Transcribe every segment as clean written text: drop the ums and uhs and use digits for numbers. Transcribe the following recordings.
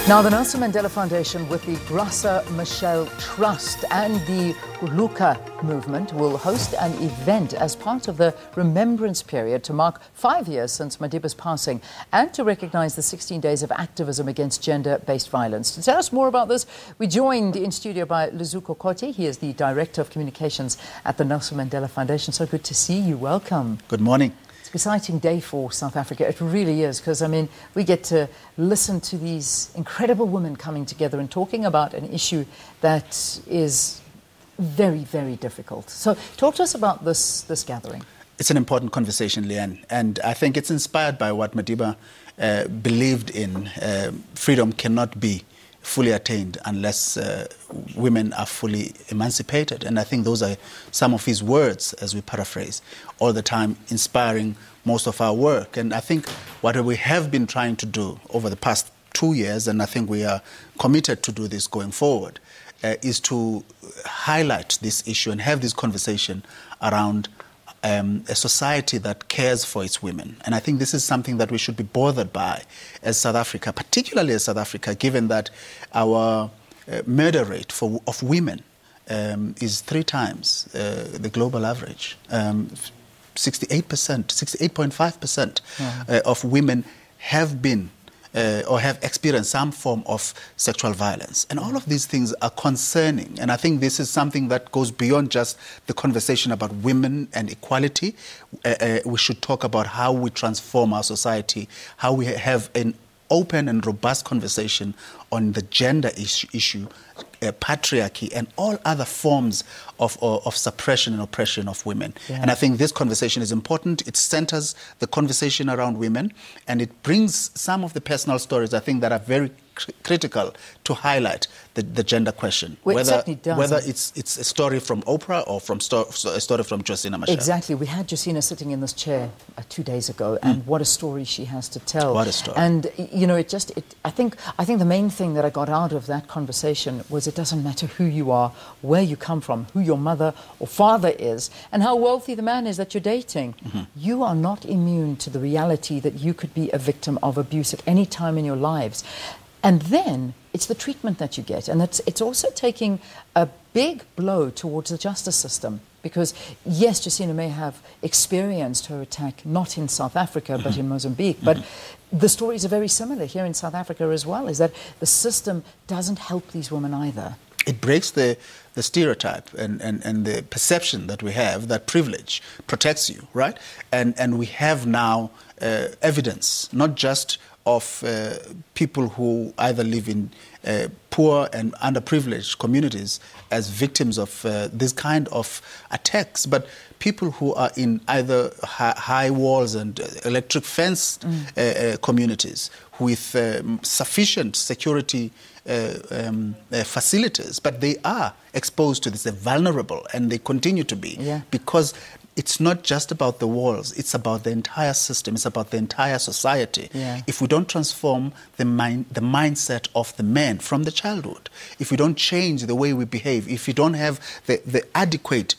Now, the Nelson Mandela Foundation with the Graça Machel Trust and the Kuhluka Movement will host an event as part of the Remembrance period to mark 5 years since Madiba's passing and to recognise the 16 days of activism against gender-based violence. To tell us more about this, we're joined in studio by Luzuko Koti. He is the Director of Communications at the Nelson Mandela Foundation. So good to see you. Welcome. Good morning. Exciting day for South Africa. It really is, because, I mean, we get to listen to these incredible women coming together and talking about an issue that is very, very difficult. So talk to us about this gathering. It's an important conversation, Leanne, and I think it's inspired by what Madiba believed in. Freedom cannot be fully attained unless women are fully emancipated. And I think those are some of his words, as we paraphrase, all the time inspiring most of our work. And I think what we have been trying to do over the past 2 years, and I think we are committed to do this going forward, is to highlight this issue and have this conversation around a society that cares for its women. And I think this is something that we should be bothered by as South Africa, particularly as South Africa, given that our murder rate of women is 3 times the global average. 68.5% of women have been or have experienced some form of sexual violence. And all of these things are concerning. And I think this is something that goes beyond just the conversation about women and equality. We should talk about how we transform our society, how we have an open and robust conversation on the gender issue, patriarchy, and all other forms of suppression and oppression of women. Yeah. And I think this conversation is important. It centers the conversation around women, and it brings some of the personal stories, I think, that are very critical to highlight the gender question. Well, whether it's a story from Oprah or from a story from Graça Machel. Exactly. We had Graça sitting in this chair 2 days ago, and what a story she has to tell. What a story. And, you know, I think the main thing that I got out of that conversation was it doesn't matter who you are, where you come from, who your mother or father is, and how wealthy the man is that you're dating. Mm-hmm. You are not immune to the reality that you could be a victim of abuse at any time in your lives. And then it's the treatment that you get. And it's also taking a big blow towards the justice system. Because, yes, Graça may have experienced her attack not in South Africa, but in Mozambique. But the stories are very similar here in South Africa as well, is that the system doesn't help these women either. It breaks the stereotype and the perception that we have that privilege protects you, right? And we have now evidence, not just of people who either live in poor and underprivileged communities as victims of this kind of attacks, but people who are in either high walls and electric fence communities with sufficient security facilities, but they are exposed to this. They're vulnerable, and they continue to be, because it's not just about the walls, it's about the entire system, it's about the entire society. Yeah. If we don't transform the mindset of the men from the childhood, if we don't change the way we behave, if we don't have the adequate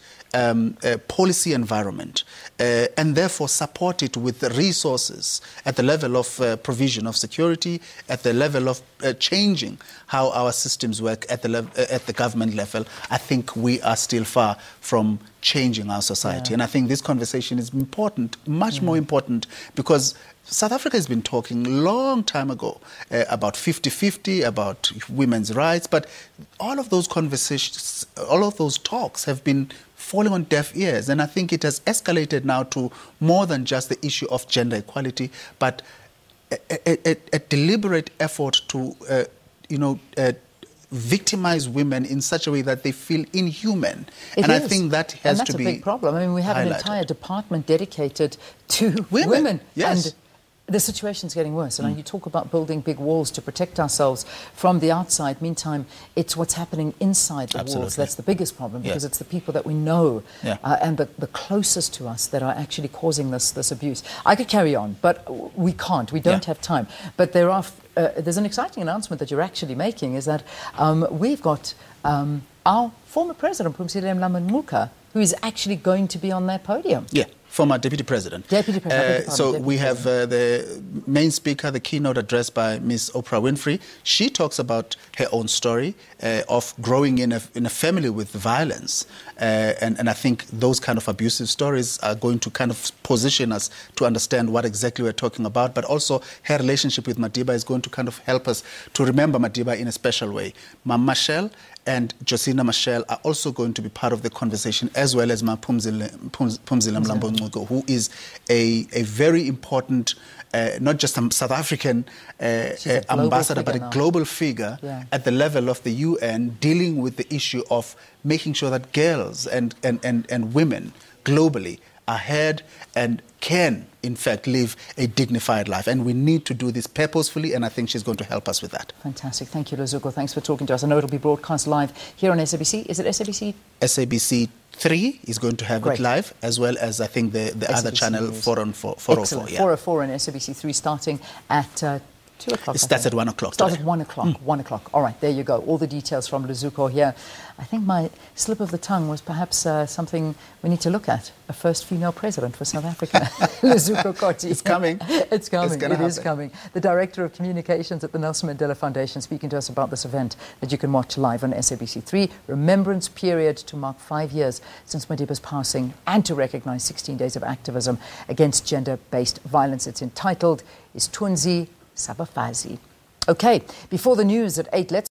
policy environment, and therefore support it with the resources at the level of provision of security, at the level of changing how our systems work at the government level, I think we are still far from changing our society. Yeah. And I think this conversation is important, much more important, because South Africa has been talking a long time ago about 50-50, about women's rights, but all of those conversations, all of those talks have been falling on deaf ears. And I think it has escalated now to more than just the issue of gender equality, but a deliberate effort to, victimize women in such a way that they feel inhuman. I think that has to be a big problem. I mean, we have highlighted. An entire department dedicated to women. Yes. And the situation's getting worse. And you talk about building big walls to protect ourselves from the outside. Meantime, it's what's happening inside the walls. That's the biggest problem, because it's the people that we know and the closest to us that are actually causing this abuse. I could carry on, but we can't. We don't have time. But there's an exciting announcement that you're actually making, is that we've got our former president, Phumzile Mlambo-Ngcuka, who is actually going to be on that podium. Yeah. Former Deputy President. Deputy President. So we have the main speaker, the keynote address by Ms. Oprah Winfrey. She talks about her own story of growing in a family with violence. And I think those kind of abusive stories are going to kind of position us to understand what exactly we're talking about. But also her relationship with Madiba is going to kind of help us to remember Madiba in a special way. Mama Machel and Josina Machel are also going to be part of the conversation, as well as Phumzile Mlambo-Ngcuka, who is a very important, not just a South African ambassador, but a global figure at the level of the UN, dealing with the issue of making sure that girls and women globally are heard and can, in fact, live a dignified life. And we need to do this purposefully, and I think she's going to help us with that. Fantastic. Thank you, Luzuko. Thanks for talking to us. I know it'll be broadcast live here on SABC. Is it SABC? SABC 3 is going to have it live, as well as, I think, the other channel, 404. 404, yeah. 404 and SABC 3 starting at 2 o'clock. It starts at 1 o'clock. Starts at 1 o'clock. 1 o'clock. All right, there you go. All the details from Luzuko here. I think my slip of the tongue was perhaps something we need to look at. A first female president for South Africa. Luzuko Koti. It's coming. It's coming. It is coming. The Director of Communications at the Nelson Mandela Foundation speaking to us about this event that you can watch live on SABC 3. Remembrance period to mark 5 years since Madiba's passing and to recognize 16 days of activism against gender-based violence. It's entitled Is Tunzi Sabafazi. Okay, before the news at 8, let's